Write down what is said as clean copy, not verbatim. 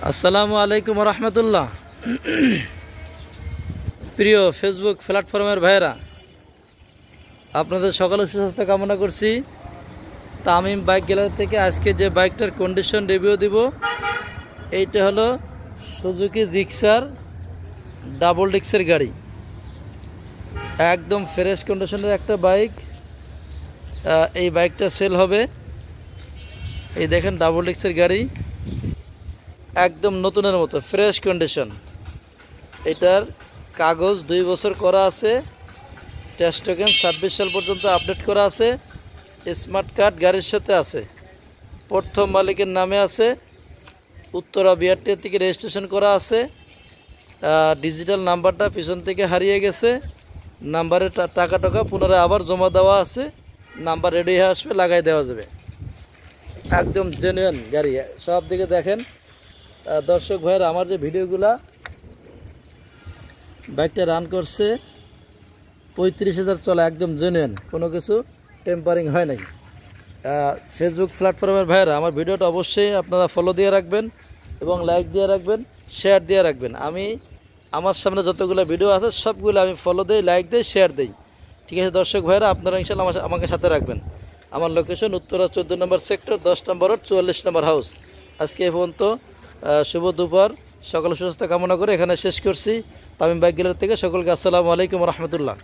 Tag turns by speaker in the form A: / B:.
A: আসসালামু আলাইকুম রহমতুল্লাহ। প্রিয় ফেসবুক প্ল্যাটফর্মের ভাইয়েরা, আপনাদের সকালের সুস্বাস্থ্য কামনা করছি। তামিম বাইক গ্যালারি থেকে আজকে যে বাইকটার কন্ডিশন রিভিউ দিব, এইটা হলো সুজুকি জিক্সার ডাবল ডিক্সের গাড়ি। একদম ফ্রেশ কন্ডিশনের একটা বাইক। এই বাইকটা সেল হবে। এই দেখেন ডাবল ডিক্সের গাড়ি, একদম নতুনের মতো ফ্রেশ কন্ডিশন। এটার কাগজ 2 বছর করা আছে, টেস্ট টোকেন 26 সাল পর্যন্ত আপডেট করা আছে, স্মার্ট কার্ড গাড়ির সাথে আছে, প্রথম মালিকের নামে আছে, উত্তরা বিআরটি থেকে রেজিস্ট্রেশন করা আছে। ডিজিটাল নাম্বারটা পিছন থেকে হারিয়ে গেছে, নাম্বারে টাকা পুনরায় আবার জমা দেওয়া আছে। নাম্বার রেডি হয়ে আসবে, লাগাই দেওয়া যাবে। একদম জেনুইন গাড়ি। সব দিকে দেখেন দর্শক ভাইয়ের, আমার যে ভিডিওগুলা বাইকটা রান করছে 35,000 চলা, একদম জেনুইন, কোনো কিছু টেম্পারিং হয় নাই। ফেসবুক প্ল্যাটফর্মের ভাইয়েরা, আমার ভিডিওটা অবশ্যই আপনারা ফলো দিয়ে রাখবেন এবং লাইক দিয়ে রাখবেন, শেয়ার দিয়ে রাখবেন। আমার সামনে যতগুলো ভিডিও আছে সবগুলো আমি ফলো দিই, লাইক দিই, শেয়ার দিই। ঠিক আছে দর্শক ভাইয়েরা, আপনারা ইনশাল্লাহ আমাকে সাথে রাখবেন। আমার লোকেশন উত্তরা 14 নম্বর সেক্টর, 10 নম্বর রোড, 44 নম্বর হাউস। আজকে এ পর্যন্ত। শুভ দুপুর, সকল সুস্বাস্থ্য কামনা করে এখানে শেষ করছি। তামিম বাইক গ্যালারি থেকে সকলকে আসসালামু আলাইকুম রহমতুল্লাহ।